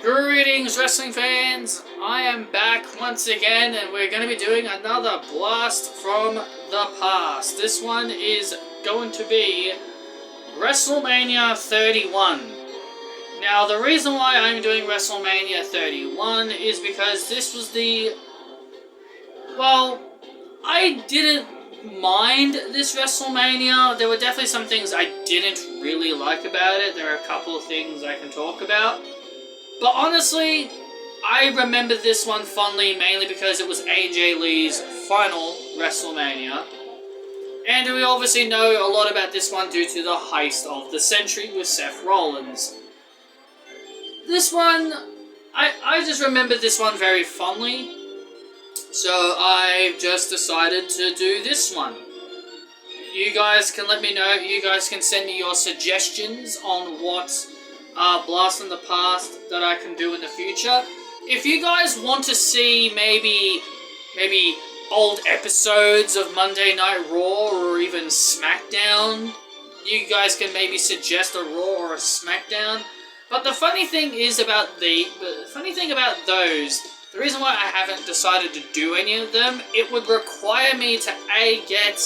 Greetings, wrestling fans! I am back once again, and we're going to be doing another blast from the past. This one is going to be WrestleMania 31. Now, the reason why I'm doing WrestleMania 31 is because this was the... Well, I didn't mind this WrestleMania. There were definitely some things I didn't really like about it. There are a couple of things I can talk about. But honestly, I remember this one fondly mainly because it was AJ Lee's final WrestleMania. And we obviously know a lot about this one due to the heist of the century with Seth Rollins. This one, I just remember this one very fondly. So I just decided to do this one. You guys can let me know, you guys can send me your suggestions on what Blast from the Past that I can do in the future. If you guys want to see maybe old episodes of Monday Night Raw or even SmackDown, you guys can maybe suggest a Raw or a SmackDown. But the funny thing is about those, the reason why I haven't decided to do any of them, it would require me to get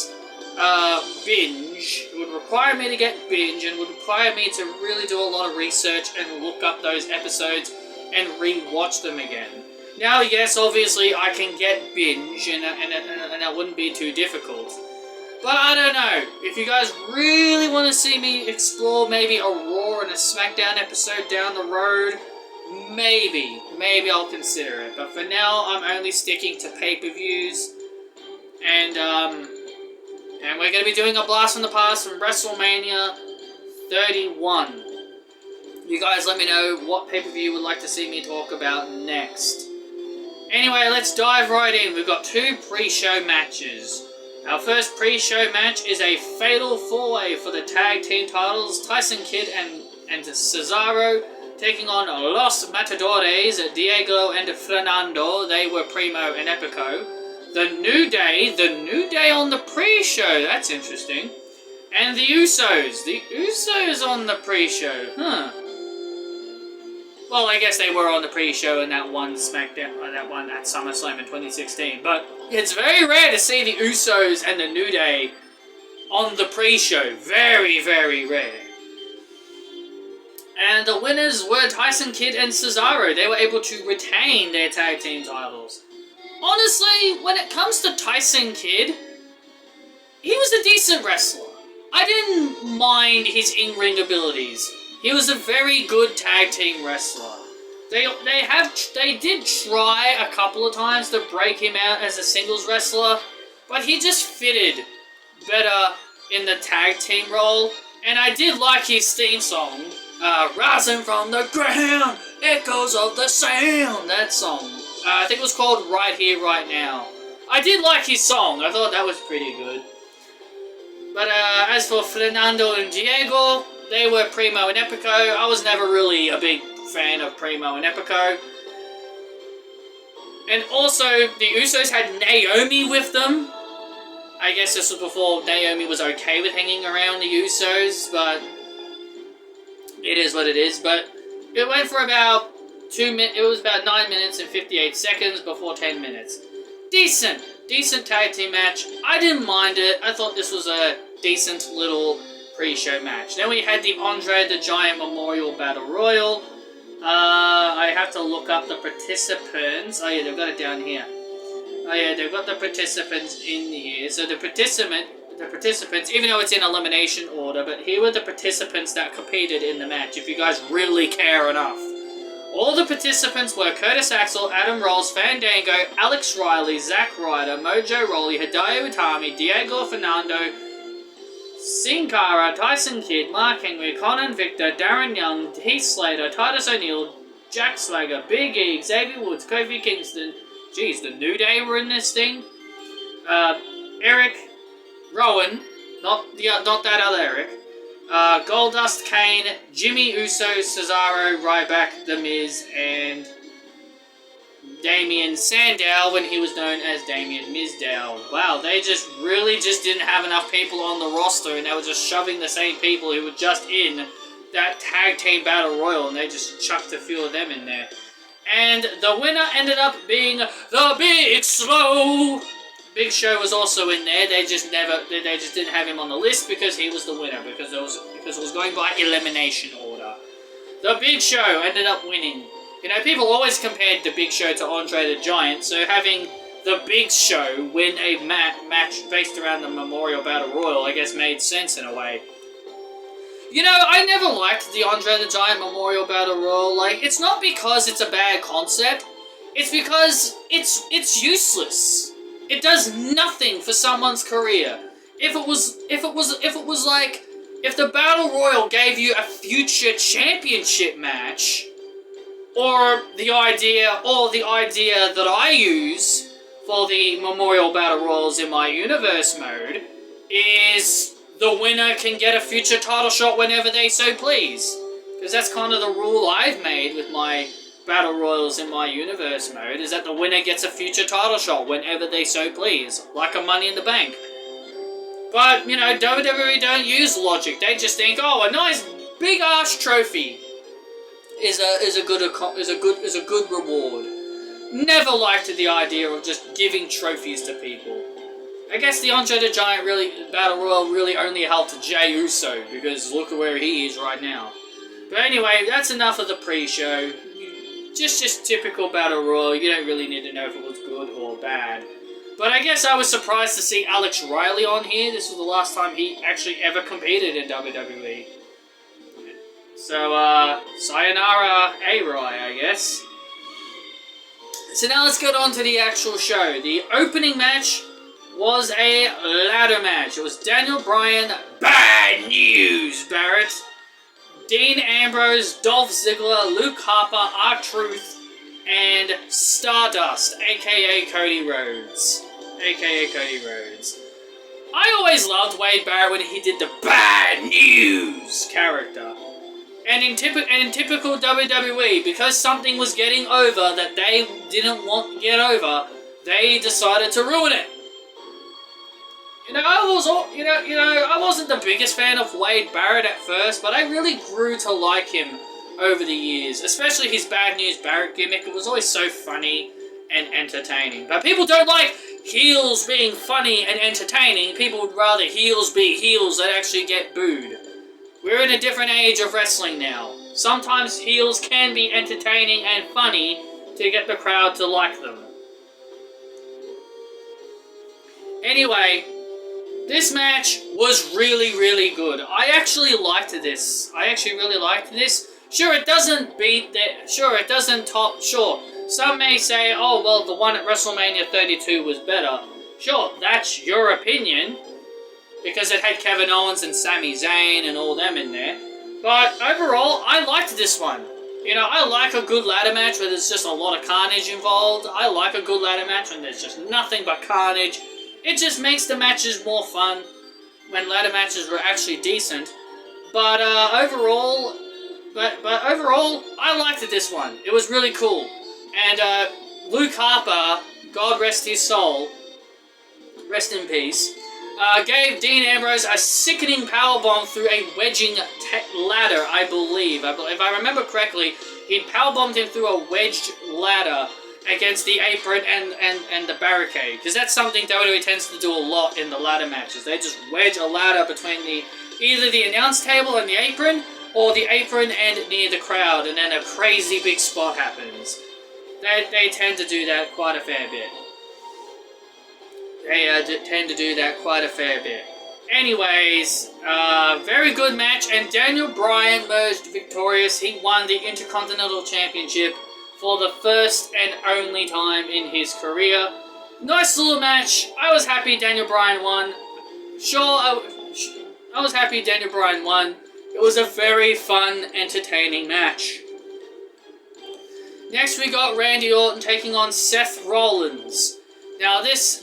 binge. It would require me to get binge and would require me to really do a lot of research and look up those episodes and re-watch them again. Now, yes, obviously I can get binge and that wouldn't be too difficult. But I don't know. If you guys really want to see me explore maybe a Raw and a SmackDown episode down the road, maybe I'll consider it. But for now, I'm only sticking to pay-per-views. And we're going to be doing a Blast from the Past from WrestleMania 31. You guys let me know what pay-per-view you would like to see me talk about next. Anyway, let's dive right in. We've got two pre-show matches. Our first pre-show match is a fatal four-way for the tag team titles. Tyson Kidd and Cesaro taking on Los Matadores, Diego and Fernando. They were Primo and Epico. The New Day on the pre-show. That's interesting. And the Usos on the pre-show. Huh. Well, I guess they were on the pre-show in that one SmackDown, that one at SummerSlam in 2016. But it's very rare to see the Usos and the New Day on the pre-show. Very, very rare. And the winners were Tyson Kidd and Cesaro. They were able to retain their tag team titles. Honestly, when it comes to Tyson Kidd, he was a decent wrestler. I didn't mind his in-ring abilities. He was a very good tag team wrestler. They did try a couple of times to break him out as a singles wrestler, but he just fitted better in the tag team role. And I did like his theme song, Rising from the Ground, Echoes of the Sound, that song. I think it was called Right Here, Right Now. I did like his song. I thought that was pretty good. But as for Fernando and Diego, they were Primo and Epico. I was never really a big fan of Primo and Epico. And also, the Usos had Naomi with them. I guess this was before Naomi was okay with hanging around the Usos, but it is what it is. But it went for about 2 minutes. It was about 9 minutes and 58 seconds before 10 minutes. Decent tag team match. I didn't mind it. I thought this was a decent little pre-show match. Then we had the Andre the Giant Memorial Battle Royal. I have to look up the participants. Oh yeah, they've got it down here. Oh yeah, they've got the participants in here. So the participants, even though it's in elimination order, but here were the participants that competed in the match, if you guys really care enough. All the participants were Curtis Axel, Adam Rolls, Fandango, Alex Riley, Zack Ryder, Mojo Rawley, Hideo Itami, Diego Fernando, Sin Cara, Tyson Kidd, Mark Henry, Conan Victor, Darren Young, Heath Slater, Titus O'Neil, Jack Swagger, Big E, Xavier Woods, Kofi Kingston. Jeez, the New Day were in this thing. Eric Rowan, not that other Eric. Goldust, Kane, Jimmy Uso, Cesaro, Ryback, The Miz, and Damien Sandow when he was known as Damien Mizdow. Wow, they really just didn't have enough people on the roster, and they were just shoving the same people who were just in that tag team battle royal, and they just chucked a few of them in there. And the winner ended up being the Big Show. Big Show was also in there. They just didn't have him on the list because he was the winner, because it was going by elimination order. The Big Show ended up winning. You know, people always compared the Big Show to Andre the Giant, so having the Big Show win a match based around the Memorial Battle Royal, I guess, made sense in a way. You know, I never liked the Andre the Giant Memorial Battle Royal. Like, it's not because it's a bad concept. It's because it's useless. It does nothing for someone's career. If the Battle Royal gave you a future championship match, or the idea that I use for the Memorial Battle Royals in my universe mode is the winner can get a future title shot whenever they so please. Because that's kind of the rule I've made with my Battle Royals in my universe mode, is that the winner gets a future title shot whenever they so please. Like a Money in the Bank. But, you know, WWE don't use logic. They just think, oh, a nice big ass trophy is a good reward. Never liked the idea of just giving trophies to people. I guess the Andre the Giant Battle Royal really only helped Jey Uso, because look at where he is right now. But anyway, that's enough of the pre-show. Just typical Battle Royal. You don't really need to know if it was good or bad. But I guess I was surprised to see Alex Riley on here. This was the last time he actually ever competed in WWE. So, sayonara A-Rai, I guess. So now let's get on to the actual show. The opening match was a ladder match. It was Daniel Bryan, Bad News Barrett, Dean Ambrose, Dolph Ziggler, Luke Harper, R-Truth, and Stardust, aka Cody Rhodes. I always loved Wade Barrett when he did the Bad News character. And in typical WWE, because something was getting over that they didn't want to get over, they decided to ruin it. I wasn't the biggest fan of Wade Barrett at first, but I really grew to like him over the years, especially his Bad News Barrett gimmick. It was always so funny and entertaining. But people don't like heels being funny and entertaining. People would rather heels be heels that actually get booed. We're in a different age of wrestling now. Sometimes heels can be entertaining and funny to get the crowd to like them. Anyway, this match was really, really good. I actually liked this. Sure, it doesn't beat that. Sure, it doesn't top. Sure, some may say, oh, well, the one at WrestleMania 32 was better. Sure, that's your opinion, because it had Kevin Owens and Sami Zayn and all them in there. But overall, I liked this one. You know, I like a good ladder match where there's just a lot of carnage involved. I like a good ladder match when there's just nothing but carnage. It just makes the matches more fun when ladder matches were actually decent. But overall, I liked this one. It was really cool. And Luke Harper, God rest his soul, rest in peace, gave Dean Ambrose a sickening powerbomb through a wedging ladder, I believe. If I remember correctly, he powerbombed him through a wedged ladder against the apron and the barricade. Because that's something WWE tends to do a lot in the ladder matches. They just wedge a ladder between either the announce table and the apron, or the apron and near the crowd, and then a crazy big spot happens. They tend to do that quite a fair bit. Anyways, very good match, and Daniel Bryan emerged victorious. He won the Intercontinental Championship for the first and only time in his career. Nice little match. I was happy Daniel Bryan won. I was happy Daniel Bryan won. It was a very fun, entertaining match. Next we got Randy Orton taking on Seth Rollins. Now this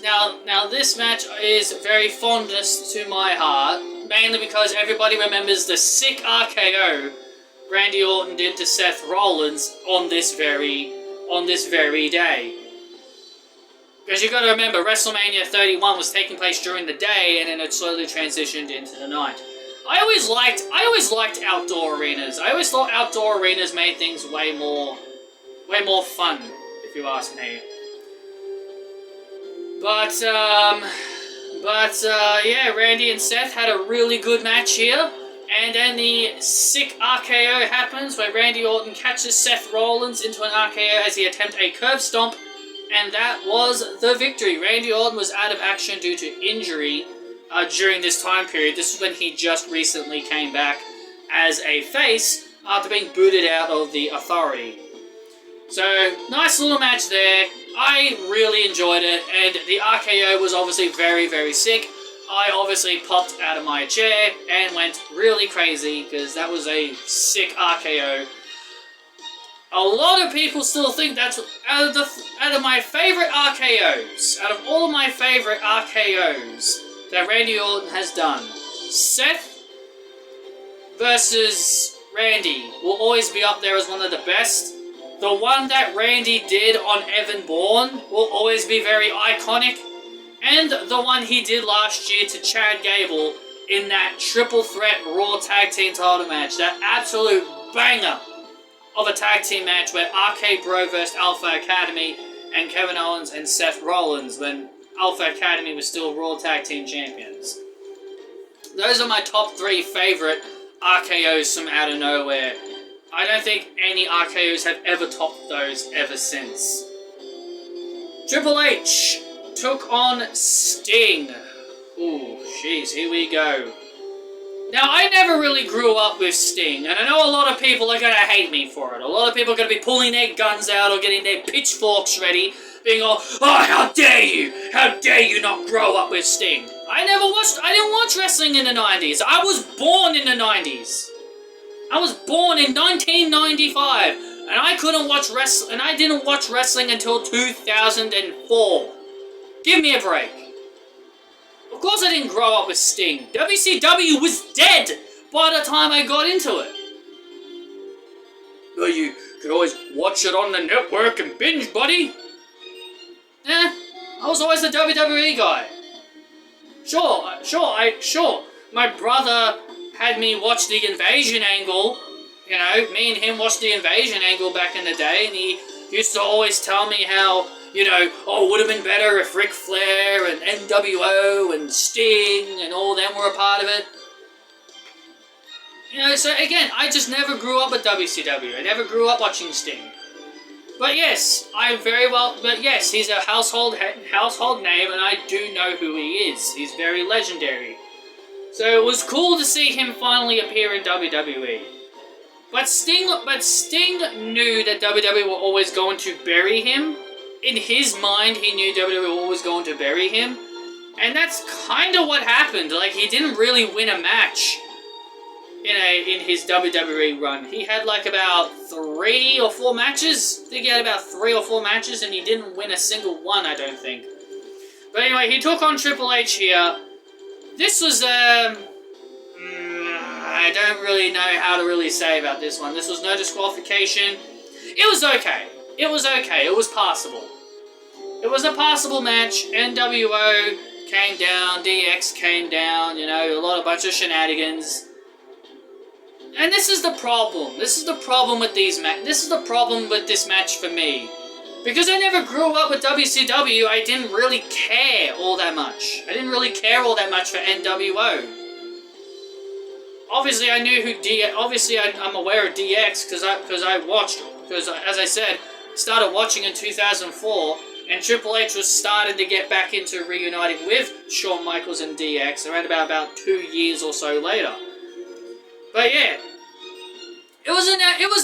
match is very fondness to my heart, mainly because everybody remembers the sick RKO Randy Orton did to Seth Rollins on this very day. Because you got to remember, WrestleMania 31 was taking place during the day, and then it slowly transitioned into the night. I always liked outdoor arenas. I always thought outdoor arenas made things way more fun, if you ask me. But yeah, Randy and Seth had a really good match here. And then the sick RKO happens where Randy Orton catches Seth Rollins into an RKO as he attempts a curb stomp. And that was the victory. Randy Orton was out of action due to injury during this time period. This is when he just recently came back as a face after being booted out of the Authority. So, nice little match there. I really enjoyed it, and the RKO was obviously very, very sick. I obviously popped out of my chair and went really crazy because that was a sick RKO. A lot of people still think that's out of my favorite RKOs, out of all my favorite RKOs that Randy Orton has done, Seth versus Randy will always be up there as one of the best. The one that Randy did on Evan Bourne will always be very iconic. And the one he did last year to Chad Gable in that triple threat Raw Tag Team title match. That absolute banger of a tag team match where RK Bro vs Alpha Academy and Kevin Owens and Seth Rollins when Alpha Academy was still Raw Tag Team Champions. Those are my top 3 favorite RKOs from out of nowhere. I don't think any RKOs have ever topped those ever since. Triple H took on Sting. Ooh, jeez, here we go. Now, I never really grew up with Sting, and I know a lot of people are going to hate me for it. A lot of people are going to be pulling their guns out or getting their pitchforks ready, being all, oh, how dare you! How dare you not grow up with Sting! I didn't watch wrestling in the 90s. I was born in the 90s. I was born in 1995, and I didn't watch wrestling until 2004. Give me a break. Of course I didn't grow up with Sting. WCW was dead by the time I got into it. Well, you could always watch it on the network and binge, buddy. I was always the WWE guy. Sure. My brother had me watch the Invasion angle. You know, me and him watched the Invasion angle back in the day, and he used to always tell me how, you know, oh, it would have been better if Ric Flair and NWO and Sting and all them were a part of it. You know, so again, I just never grew up with WCW. I never grew up watching Sting. But yes, he's a household name, and I do know who he is. He's very legendary. So it was cool to see him finally appear in WWE. But Sting knew that WWE were always going to bury him. In his mind, he knew WWE were always going to bury him. And that's kind of what happened. Like, he didn't really win a match in his WWE run. He had like about 3 or 4 matches. I think he had about 3 or 4 matches, and he didn't win a single one, I don't think. But anyway, he took on Triple H here. This was, I don't really know how to really say about this one. This was no disqualification. It was okay. It was passable. It was a passable match. NWO came down, DX came down, you know, a bunch of shenanigans. And this is the problem. This is the problem with this match for me. Because I never grew up with WCW, I didn't really care all that much. I didn't really care all that much for NWO. Obviously, I knew I'm aware of DX because as I said, started watching in 2004, and Triple H was starting to get back into reuniting with Shawn Michaels and DX around about 2 years or so later. But yeah, it was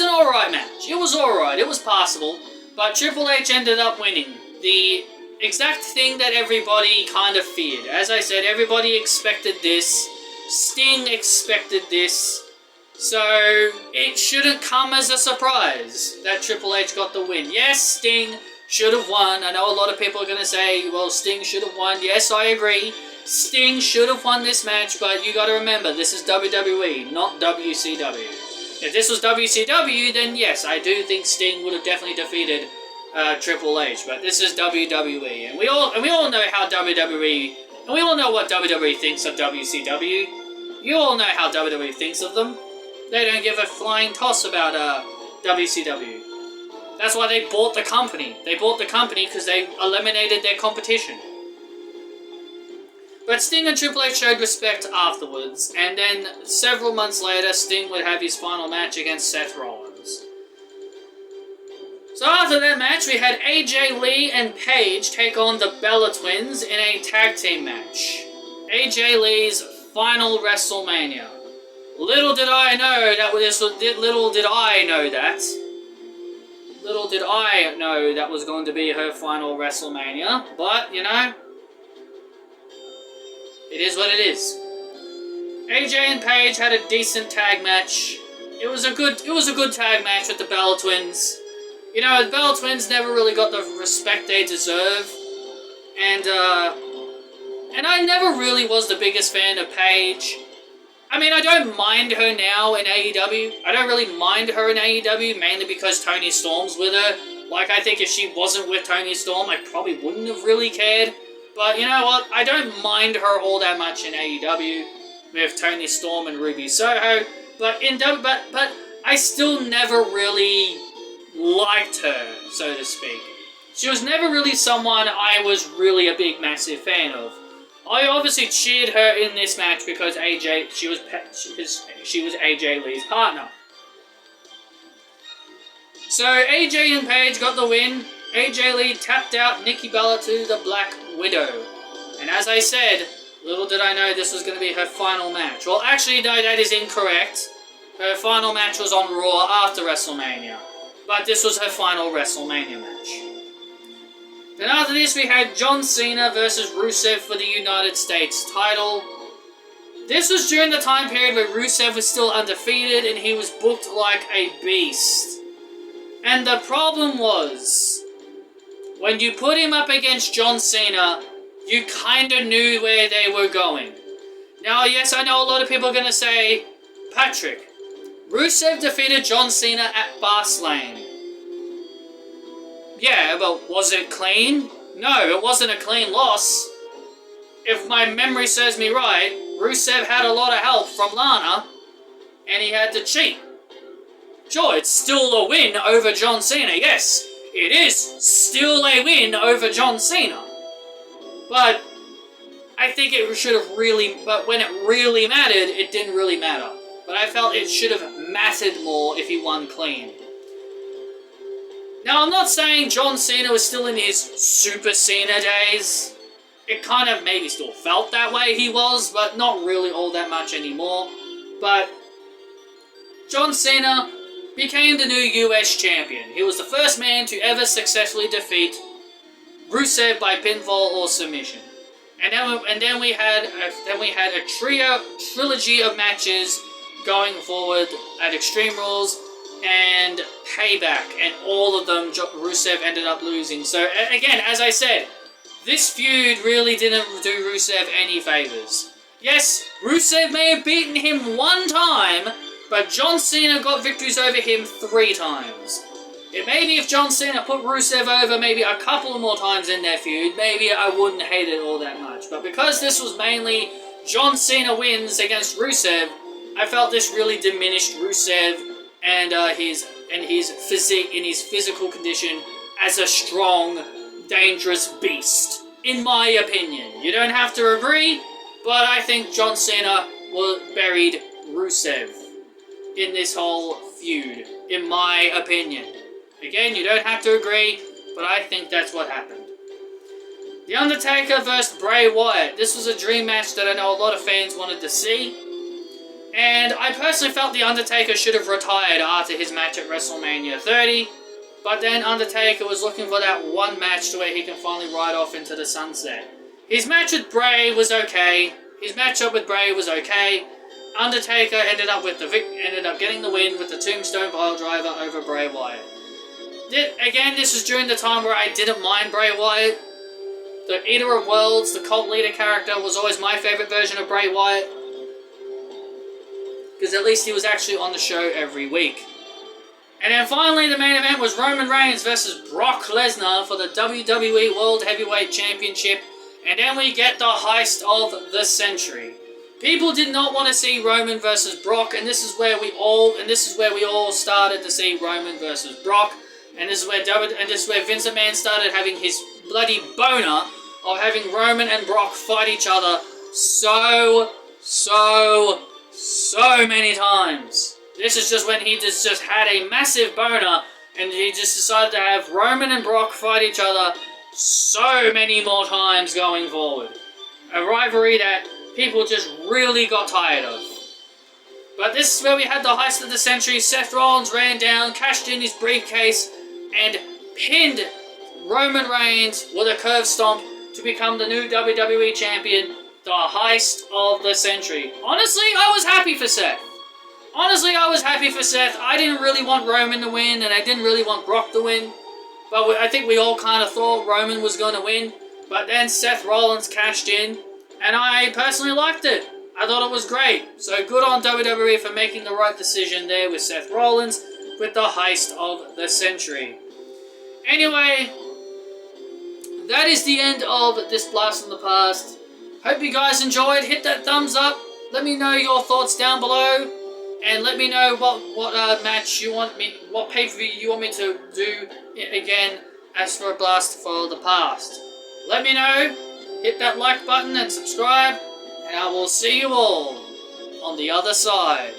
an alright match. It was alright. It was passable. But Triple H ended up winning. The exact thing that everybody kind of feared. As I said, everybody expected this. Sting expected this. So, it shouldn't come as a surprise that Triple H got the win. Yes, Sting should have won. I know a lot of people are going to say, well, Sting should have won. Yes, I agree. Sting should have won this match, but you got to remember, this is WWE, not WCW. If this was WCW, then yes, I do think Sting would have definitely defeated Triple H. But this is WWE, and we all know how WWE, and we all know what WWE thinks of WCW. You You all know how WWE thinks of them. They don't give a flying toss about WCW. That's why they bought the company. They bought the company because they eliminated their competition. But Sting and Triple H showed respect afterwards, and then several months later, Sting would have his final match against Seth Rollins. So after that match, we had AJ Lee and Paige take on the Bella Twins in a tag team match. AJ Lee's final WrestleMania. Little did I know that was going to be her final WrestleMania, but you know, it is what it is. AJ and Paige had a decent tag match. It was a good tag match with the Bella Twins. You know, the Bella Twins never really got the respect they deserve, and I never really was the biggest fan of Paige. I mean, I don't mind her now in AEW. I don't really mind her in AEW, mainly because Toni Storm's with her. Like, I think if she wasn't with Toni Storm, I probably wouldn't have really cared. But you know what? I don't mind her all that much in AEW with Toni Storm and Ruby Soho. But I still never really liked her, so to speak. She was never really someone I was really a big, massive fan of. I obviously cheered her in this match because she was AJ Lee's partner. So AJ and Paige got the win. AJ Lee tapped out Nikki Bella to the Black Widow. And as I said, little did I know this was going to be her final match. Well, actually, no, that is incorrect. Her final match was on Raw after WrestleMania. But this was her final WrestleMania match. Then after this, we had John Cena versus Rusev for the United States title. This was during the time period where Rusev was still undefeated and he was booked like a beast. And the problem was, when you put him up against John Cena, you kinda knew where they were going. Now, yes, I know a lot of people are gonna say, Patrick, Rusev defeated John Cena at Fastlane. Yeah, but was it clean? No, it wasn't a clean loss. If my memory serves me right, Rusev had a lot of help from Lana, and he had to cheat. Sure, it's still a win over John Cena, yes, it is still a win over John Cena. But I think it should have but when it really mattered, it didn't really matter. But I felt it should have mattered more if he won clean. Now, I'm not saying John Cena was still in his Super Cena days. It kind of maybe still felt that way he was, but not really all that much anymore. But John Cena became the new US champion. He was the first man to ever successfully defeat Rusev by pinfall or submission. And then we had a trilogy of matches going forward at Extreme Rules and Payback, and all of them Rusev ended up losing. So again, as I said, this feud really didn't do Rusev any favors. Yes, Rusev may have beaten him one time, but John Cena got victories over him 3 times. Maybe if John Cena put Rusev over maybe a couple more times in their feud, maybe I wouldn't hate it all that much. But because this was mainly John Cena wins against Rusev, I felt this really diminished Rusev and his physical condition as a strong, dangerous beast. In my opinion. You don't have to agree, but I think John Cena buried Rusev in this whole feud, in my opinion. Again, you don't have to agree, but I think that's what happened. The Undertaker versus Bray Wyatt. This was a dream match that I know a lot of fans wanted to see. And I personally felt The Undertaker should have retired after his match at WrestleMania 30. But then Undertaker was looking for that one match to where he can finally ride off into the sunset. His match with Bray was okay. His matchup with Bray was okay. Undertaker ended up getting the win with the Tombstone Piledriver over Bray Wyatt. Again, this was during the time where I didn't mind Bray Wyatt. The Eater of Worlds, the cult leader character, was always my favourite version of Bray Wyatt. Because at least he was actually on the show every week. And then finally, the main event was Roman Reigns versus Brock Lesnar for the WWE World Heavyweight Championship. And then we get the heist of the century. People did not want to see Roman versus Brock, and this is where we all started to see Roman versus Brock, and this is where Vince McMahon started having his bloody boner of having Roman and Brock fight each other so many times. This is just when he just had a massive boner, and he just decided to have Roman and Brock fight each other so many more times going forward. A rivalry that people just really got tired of. But this is where we had the heist of the century. Seth Rollins ran down, cashed in his briefcase, and pinned Roman Reigns with a curve stomp to become the new WWE Champion. The heist of the century. Honestly, I was happy for Seth. I didn't really want Roman to win, and I didn't really want Brock to win. But I think we all kind of thought Roman was going to win. But then Seth Rollins cashed in, and I personally liked it. I thought it was great. So good on WWE for making the right decision there with Seth Rollins with the heist of the century. Anyway, that is the end of this Blast from the Past. Hope you guys enjoyed. Hit that thumbs up. Let me know your thoughts down below. And let me know what match you want me, what pay-per-view you want me to do again as for a Blast for the Past. Let me know. Hit that like button and subscribe. And I will see you all on the other side.